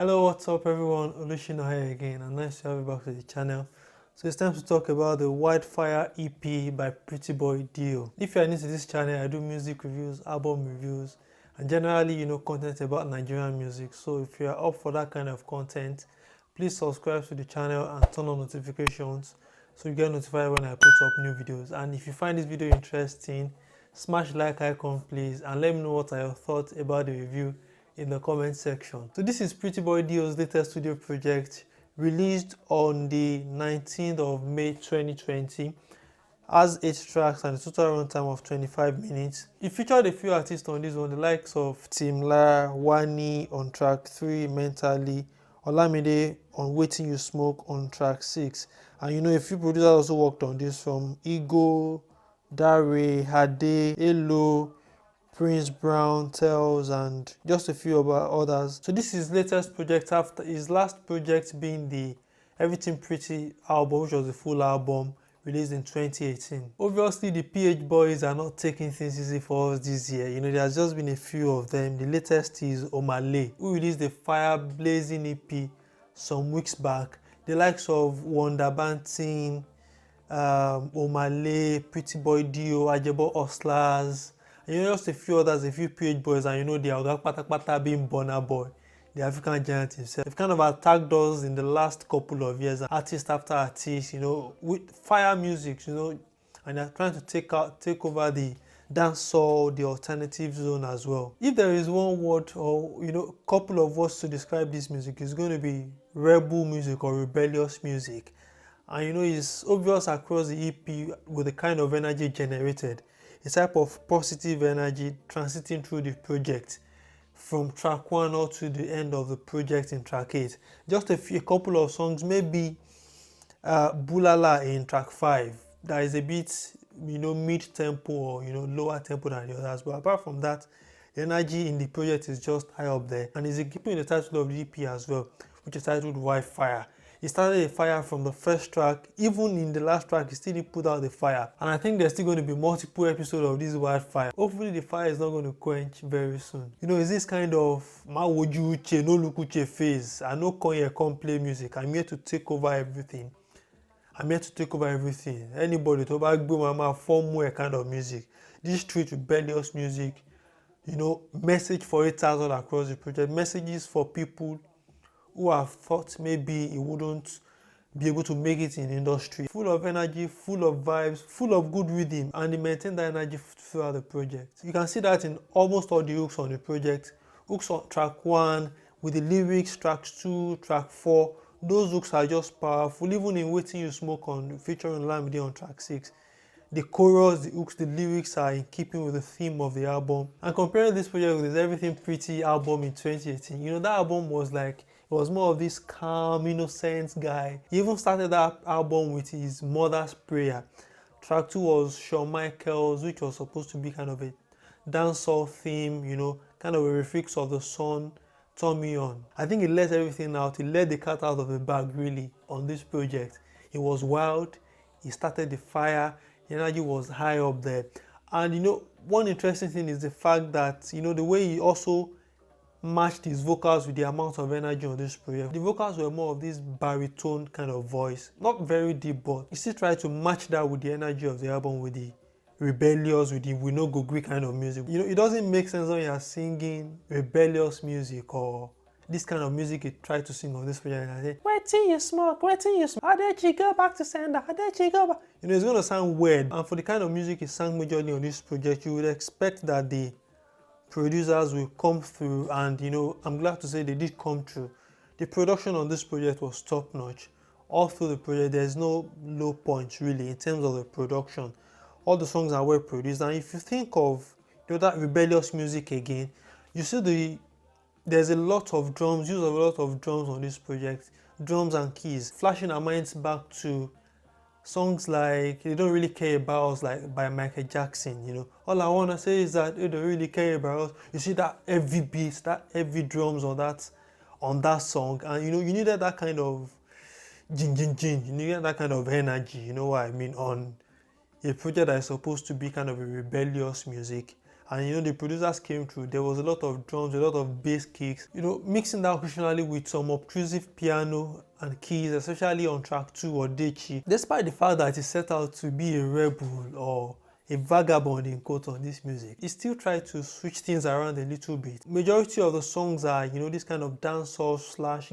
Hello, what's up everyone? Olusina here again, and nice to have you back to the channel. So it's time to talk about the Wildfire EP by PrettyboyDO. If you are new to this channel, I do music reviews, album reviews, and generally, content about Nigerian music. So if you are up for that kind of content, please subscribe to the channel and turn on notifications so you get notified when I put up new videos. And if you find this video interesting, smash the like icon please, and let me know what are your thoughts about the review in the comment section. So this is PrettyboyDO's latest studio project, released on the 19th of May 2020. Has 8 tracks and a total runtime of 25 minutes. It featured a few artists on this one, the likes of Tim La, Wani on track 3, Mentally, Olamide on Waiting You Smoke on track 6. And a few producers also worked on this, from Ego, Dare, Hade, Elo, Prince Brown, Tells, and just a few others. So this is his latest project after his last project being the Everything Pretty album, which was a full album released in 2018. Obviously, the PH boys are not taking things easy for us this year. There's just been a few of them. The latest is Omale, who released the Fire Blazing EP some weeks back. The likes of Wonder Banting, Omale, PrettyboyDO, Ajebo Hustlers, and just a few others, a few PH boys, and the Oga Pata being Burna Boy, the African giant himself. They've kind of attacked us in the last couple of years, artist after artist, with fire music, and they're trying to take over the dancehall, the alternative zone as well. If there is one word or couple of words to describe this music, it's going to be rebel music or rebellious music. And it's obvious across the EP with the kind of energy generated, a type of positive energy transiting through the project from track 1 all to the end of the project in track 8. Just a couple of songs, maybe Bulala in track 5, that is a bit mid-tempo or lower tempo than the others, but apart from that, the energy in the project is just high up there, and is keeping the title of the EP as well, which is titled Wildfire. He started a fire from the first track. Even in the last track, he still didn't put out the fire. And I think there's still going to be multiple episodes of this Wildfire. Hopefully the fire is not going to quench very soon. It's this kind of ma woju uche, no look uche phase. I no come here, come play music. I'm here to take over everything. Anybody to back boom mama form kind of music. This street rebellious music. Message for 8,000 across the project. Messages for people who have thought maybe he wouldn't be able to make it in the industry. Full of energy, full of vibes, full of good rhythm, and he maintained that energy throughout the project. You can see that in almost all the hooks on the project. Hooks on track 1 with the lyrics, tracks 2, track 4. Those hooks are just powerful. Even in Waiting You Smoke on featuring Olamide on track 6. The chorus, the hooks, the lyrics are in keeping with the theme of the album. And comparing this project with his Everything Pretty album in 2018, that album was like, it was more of this calm, innocent guy. He even started that album with his mother's prayer. Track 2 was Shawn Michaels, which was supposed to be kind of a dancehall theme, kind of a refix of the song Turn Me On. I think he let everything out. He let the cat out of the bag, really, on this project. He was wild. He started the fire. The energy was high up there. And one interesting thing is the fact that the way he also matched his vocals with the amount of energy on this project. The vocals were more of this baritone kind of voice, not very deep, but he still tried to match that with the energy of the album, with the rebellious, with the we no go gree kind of music. It doesn't make sense when you are singing rebellious music or this kind of music he tried to sing on this project, and I say, waiting you smoke, how did you go back to sender, how did you go back? It's going to sound weird. And for the kind of music he sang majorly on this project, you would expect that the producers will come through, and I'm glad to say they did come through. The production on this project was top notch. All through the project, there's no low points really in terms of the production. All the songs are well produced, and if you think of that rebellious music again, you see there's a lot of drums, use of a lot of drums on this project, drums and keys, flashing our minds back to songs like They Don't Really Care About Us, like by Michael Jackson. All I want to say is that they don't really care about us. You see that heavy beats, that heavy drums on that song, and you needed that kind of jing. You needed that kind of energy, you know what I mean, on a project that is supposed to be kind of a rebellious music. and the producers came through. There was a lot of drums, a lot of bass kicks, mixing that occasionally with some obtrusive piano and keys, especially on track 2 or Dechi. Despite the fact that he set out to be a rebel or a vagabond in quote on this music, he still tried to switch things around a little bit. Majority of the songs are this kind of dancehall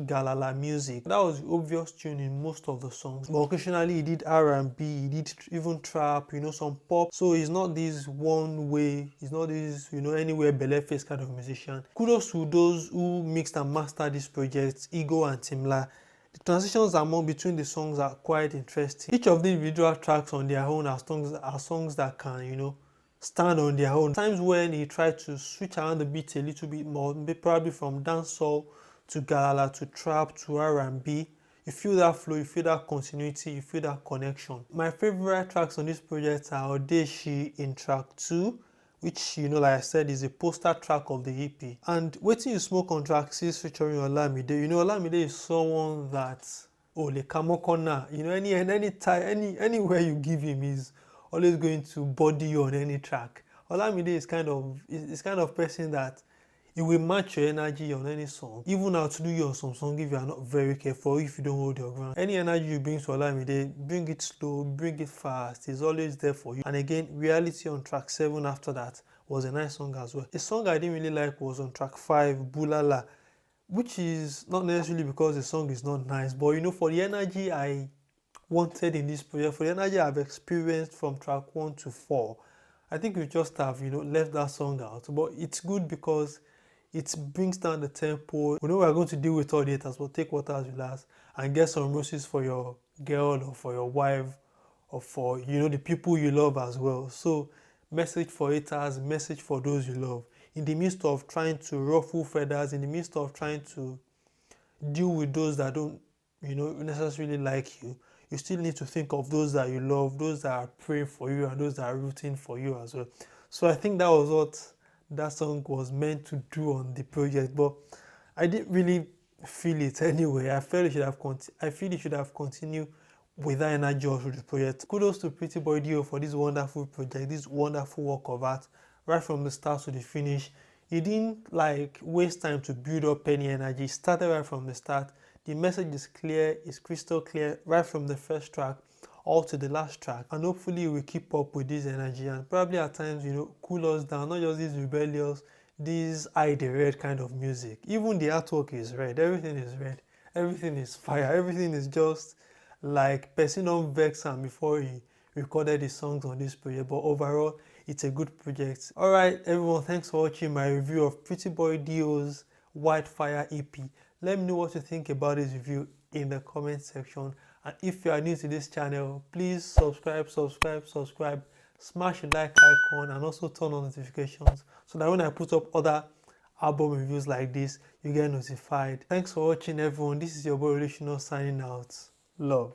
/ galala music. That was the obvious tune in most of the songs, but occasionally he did R&B, he did even trap, some pop. So he's not this one way, he's not this anywhere belle face kind of musician. Kudos to those who mixed and mastered this project, Ego and Timla. The transitions between the songs are quite interesting. Each of the individual tracks on their own are songs that can, stand on their own. Times when he tried to switch around the beat a little bit more, probably from dancehall to galala to trap to R&B, you feel that flow, you feel that continuity, you feel that connection. My favorite tracks on this project are Odeshi in track 2, which like I said is a poster track of the EP, and Wetin You Smoke on track 6 featuring Olamide. Olamide is someone that le kamokona, anywhere you give him, he's always going to body you on any track. Olamide is kind of person that it will match your energy on any song, even outdo you on some song if you are not very careful, if you don't hold your ground. Any energy you bring to Olamide, bring it slow, bring it fast, he's always there for you. And again, Reality on track 7 after that was a nice song as well. A song I didn't really like was on track 5, Bulala, which is not necessarily because the song is not nice, but for the energy I wanted in this project, for the energy I've experienced from track 1 to 4, I think we just have left that song out. But it's good because it brings down the tempo. We know we're going to deal with all the haters, but take what has you last and get some roses for your girl or for your wife or for the people you love as well. So message for haters, message for those you love. In the midst of trying to ruffle feathers, in the midst of trying to deal with those that don't necessarily like you, you still need to think of those that you love, those that are praying for you, and those that are rooting for you as well. So I think that was what that song was meant to do on the project, but I didn't really feel it anyway. I feel it should have continued with that energy through the project. Kudos to PrettyboyDO for this wonderful project, this wonderful work of art, right from the start to the finish. He didn't waste time to build up any energy. He started right from the start. The message is clear, it's crystal clear, right from the first track all to the last track, and hopefully we keep up with this energy and probably at times cool us down, not just this rebellious, this eye the red kind of music. Even the artwork is red, everything is red, everything is fire, everything is just like person don't vex him before he recorded the songs on this project. But overall, it's a good project. Alright everyone, thanks for watching my review of PrettyboyDO's Wildfire EP. Let me know what you think about this review in the comment section. And if you are new to this channel, please subscribe, smash the like icon, and also turn on notifications so that when I put up other album reviews like this, you get notified. Thanks for watching everyone. This is your boy Olusina signing out. Love.